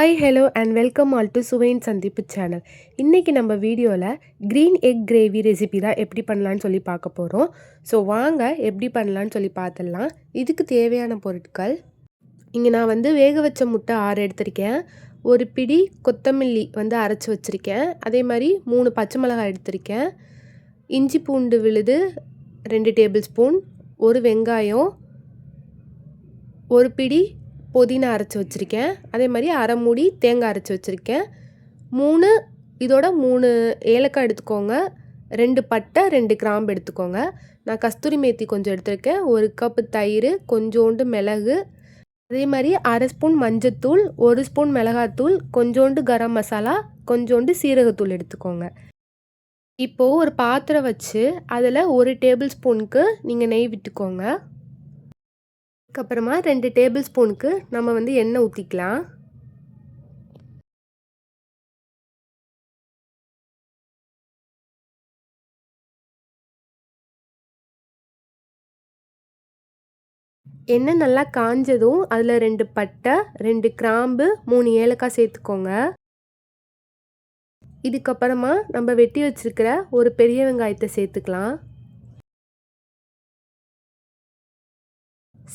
Hi hello and welcome all to சுவையின் சந்திப்பு channel. இன்றைக்கி நம்ம வீடியோவில் க்ரீன் எக் கிரேவி ரெசிபி தான் எப்படி பண்ணலான்னு சொல்லி பார்க்க போகிறோம். ஸோ வாங்க எப்படி பண்ணலான்னு சொல்லி பார்த்துடலாம். இதுக்கு தேவையான பொருட்கள், இங்கே நான் வந்து வேக வச்ச முட்டை 6 எடுத்திருக்கேன். ஒரு பிடி கொத்தமல்லி வந்து அரைச்சி வச்சுருக்கேன். அதே மாதிரி 3 பச்சை மிளகாய் எடுத்திருக்கேன். இஞ்சி பூண்டு விழுது 2 டேபிள் ஸ்பூன், ஒரு வெங்காயம், ஒரு பிடி புதினா அரைச்சி வச்சுருக்கேன். அதே மாதிரி அரை மூடி தேங்காய் அரைச்சி வச்சுருக்கேன். 3 ஏலக்காய் எடுத்துக்கோங்க. 2 பட்டை, 2 கிராம்பு எடுத்துக்கோங்க. நான் கஸ்தூரி மேத்தி கொஞ்சம் எடுத்திருக்கேன். 1 கப்பு தயிர், கொஞ்சோண்டு மிளகு, அதே மாதிரி அரை ஸ்பூன் மஞ்சத்தூள், 1 ஸ்பூன் மிளகாத்தூள், கொஞ்சோண்டு கரம் மசாலா, கொஞ்சோண்டு சீரகத்தூள் எடுத்துக்கோங்க. இப்போது ஒரு பாத்திரம் வச்சு அதில் 1 டேபிள் ஸ்பூனுக்கு நீங்கள் நெய் விட்டுக்கோங்க. அதுக்கப்புறமா 2 டேபிள் ஸ்பூனுக்கு நம்ம வந்து எண்ணெய் ஊற்றிக்கலாம். எண்ணெய் நல்லா காஞ்சதும் அதில் 2 பட்டை, 2 கிராம்பு, 3 ஏலக்காய் சேர்த்துக்கோங்க. இதுக்கப்புறமா நம்ம வெட்டி வச்சுருக்கிற ஒரு பெரிய வெங்காயத்தை சேர்த்துக்கலாம்.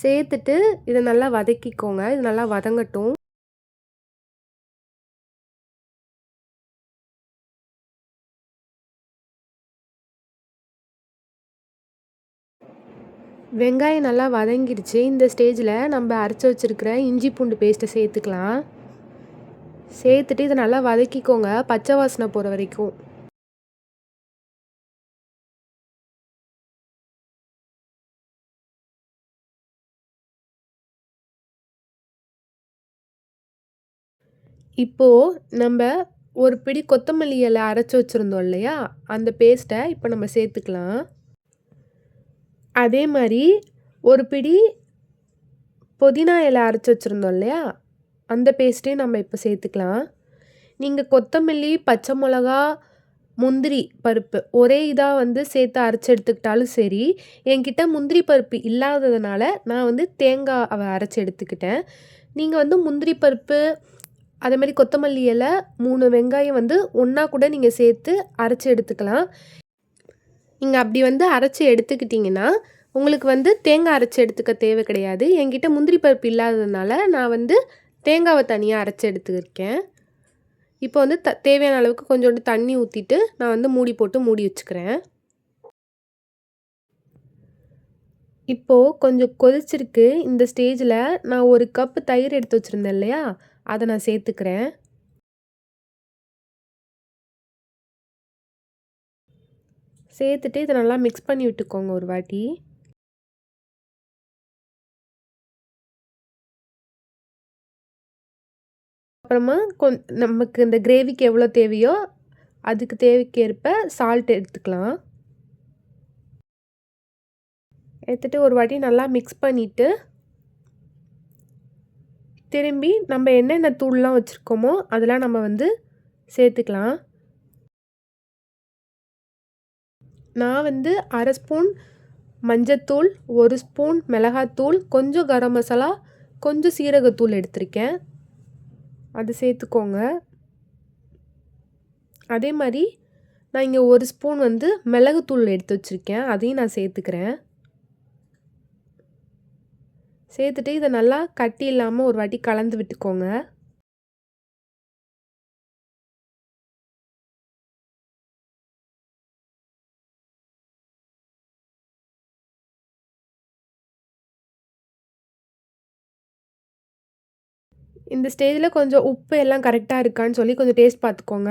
சேர்த்துட்டு இதை நல்லா வதக்கிக்கோங்க. இது நல்லா வதங்கட்டும். வெங்காயம் நல்லா வதங்கிடுச்சு. இந்த ஸ்டேஜில் நம்ம அரைச்சி வச்சுருக்கிற இஞ்சி பூண்டு பேஸ்ட்டை சேர்த்துக்கலாம். சேர்த்துட்டு இதை நல்லா வதக்கிக்கோங்க, பச்சை வாசனை போகிற வரைக்கும். இப்போது நம்ம ஒரு பிடி கொத்தமல்லி இலை அரைச்சி வச்சுருந்தோம் இல்லையா, அந்த பேஸ்ட்டை இப்போ நம்ம சேர்த்துக்கலாம். அதே மாதிரி ஒரு பிடி புதினா இலை அரைச்சி வச்சுருந்தோம் இல்லையா, அந்த பேஸ்ட்டையும் நம்ம இப்போ சேர்த்துக்கலாம். நீங்கள் கொத்தமல்லி, பச்சை மிளகா, முந்திரி பருப்பு ஒரே இதாக வந்து சேர்த்து அரைச்சி எடுத்துக்கிட்டாலும் சரி. என்கிட்ட முந்திரி பருப்பு இல்லாததுனால நான் வந்து தேங்காவை அரைச்சி எடுத்துக்கிட்டேன். நீங்கள் வந்து முந்திரி பருப்பு, அதே மாதிரி கொத்தமல்லி இலை, 3 வெங்காயம் வந்து ஒன்றா கூட நீங்கள் சேர்த்து அரைச்சி எடுத்துக்கலாம். நீங்கள் அப்படி வந்து அரைச்சி எடுத்துக்கிட்டிங்கன்னா உங்களுக்கு வந்து தேங்காய் அரைச்சி எடுத்துக்க தேவை கிடையாது. என்கிட்ட முந்திரி பருப்பு இல்லாததுனால நான் வந்து தேங்காவை தனியாக அரைச்சி எடுத்துருக்கேன். இப்போ வந்து தேவையான அளவுக்கு கொஞ்சோண்டு தண்ணி ஊற்றிட்டு நான் வந்து மூடி போட்டு மூடி வச்சுக்கிறேன். இப்போது கொஞ்சம் கொதிச்சிருக்கு. இந்த ஸ்டேஜில் நான் 1 கப்பு தயிர் எடுத்து வச்சுருந்தேன் இல்லையா, அதை நான் சேர்த்துக்கிறேன். சேர்த்துட்டு இதை நல்லா மிக்ஸ் பண்ணி விட்டுக்கோங்க ஒரு வாட்டி. அப்புறமா நமக்கு இந்த கிரேவிக்கு எவ்வளோ தேவையோ அதுக்கு தேவைக்கேற்ப சால்ட் எடுத்துக்கலாம். எடுத்துகிட்டு ஒரு வாட்டி நல்லா மிக்ஸ் பண்ணிவிட்டு திரும்பி நம்ம என்னென்ன தூள்லாம் வச்சுருக்கோமோ அதெல்லாம் நம்ம வந்து சேர்த்துக்கலாம். நான் வந்து அரை ஸ்பூன் மஞ்சத்தூள், 1 ஸ்பூன் மிளகாத்தூள், கொஞ்சம் கரம் மசாலா, கொஞ்சம் சீரகத்தூள் எடுத்திருக்கேன். அது சேர்த்துக்கோங்க. அதே மாதிரி நான் இங்கே 1 ஸ்பூன் வந்து மிளகுத்தூள் எடுத்து வச்சுருக்கேன், அதையும் நான் சேர்த்துக்கிறேன். சேர்த்துட்டு இதை நல்லா கட்டி இல்லாமல் ஒரு வாட்டி கலந்து விட்டுக்கோங்க. இந்த ஸ்டேஜில் கொஞ்சம் உப்பு எல்லாம் கரெக்டாக இருக்கான்னு சொல்லி கொஞ்சம் டேஸ்ட் பார்த்துக்கோங்க.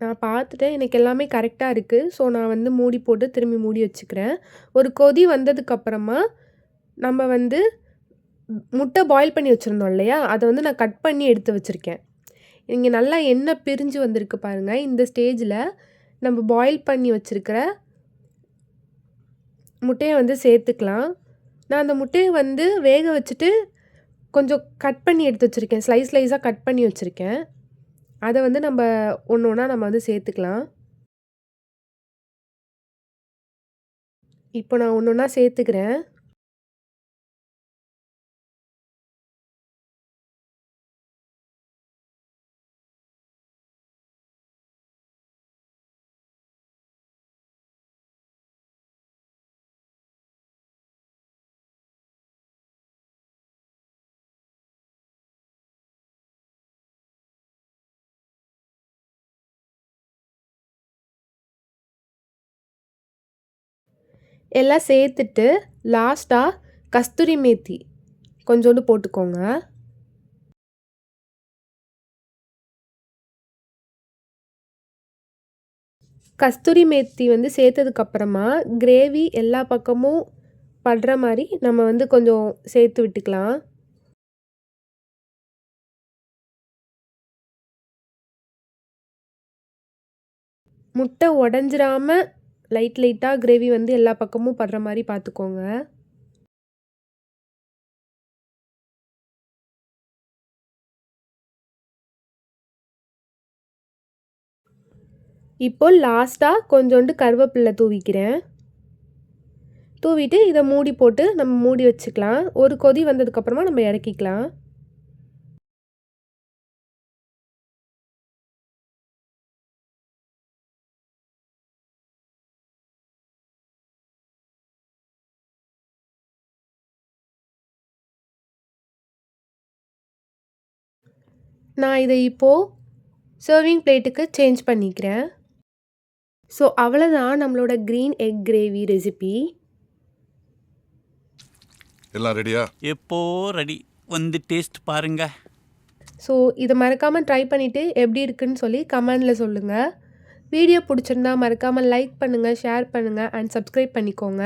நான் பார்த்துட்டேன், எனக்கு எல்லாமே கரெக்டாக இருக்குது. ஸோ நான் வந்து மூடி போட்டு திரும்பி மூடி வச்சுக்கிறேன். ஒரு கொதி வந்ததுக்கப்புறமா நம்ம வந்து முட்டை பாயில் பண்ணி வச்சுருந்தோம் இல்லையா, அதை வந்து நான் கட் பண்ணி எடுத்து வச்சுருக்கேன். இங்கே நல்லா எண்ணெய் பிரிஞ்சு வந்திருக்கு பாருங்கள். இந்த ஸ்டேஜில் நம்ம பாயில் பண்ணி வச்சுருக்கிற முட்டையை வந்து சேர்த்துக்கலாம். நான் அந்த முட்டையை வந்து வேக வச்சுட்டு கொஞ்சம் கட் பண்ணி எடுத்து வச்சுருக்கேன். ஸ்லைஸாக கட் பண்ணி வச்சுருக்கேன். அதை வந்து நம்ம ஒன்று ஒன்றா நம்ம வந்து சேர்த்துக்கலாம். இப்போ நான் ஒன்று ஒன்றா சேர்த்துக்கிறேன். எல்லாம் சேர்த்துட்டு லாஸ்ட்டாக கஸ்தூரி மேத்தி கொஞ்சோண்டு போட்டுக்கோங்க. கஸ்தூரி மேத்தி வந்து சேர்த்ததுக்கப்புறமா கிரேவி எல்லா பக்கமும் படுற மாதிரி நம்ம வந்து கொஞ்சம் சேர்த்து விட்டுக்கலாம். முட்டை உடஞ்சிராம லைட்டாக கிரேவி வந்து எல்லா பக்கமும் படுற மாதிரி பார்த்துக்கோங்க. இப்போ லாஸ்ட்டாக கொஞ்சோண்டு கருவேப்பிலை தூவிக்கிறேன். தூவிட்டு இதை மூடி போட்டு நம்ம மூடி வச்சுக்கலாம். ஒரு கொதி வந்ததுக்கப்புறமா நம்ம இறக்கிக்கலாம். நான் இதை இப்போது சர்விங் பிளேட்டுக்கு சேஞ்ச் பண்ணிக்கிறேன். ஸோ அவ்வளோதான் நம்மளோட க்ரீன் எக் கிரேவி ரெசிபி. எல்லாம் ரெடியா? எப்போ ரெடி. வந்து டேஸ்ட் பாருங்க. ஸோ இதை மறக்காமல் ட்ரை பண்ணிவிட்டு எப்படி இருக்குன்னு சொல்லி கமெண்டில் சொல்லுங்கள். வீடியோ பிடிச்சிருந்தா மறக்காமல் லைக் பண்ணுங்கள், ஷேர் பண்ணுங்கள் அண்ட் சப்ஸ்கிரைப் பண்ணிக்கோங்க.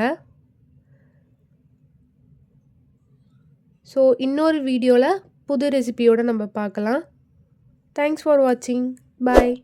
ஸோ இன்னொரு வீடியோவில் புது ரெசிபியோடு நம்ம பார்க்கலாம். தேங்க்ஸ் ஃபார் வாட்சிங். பாய்.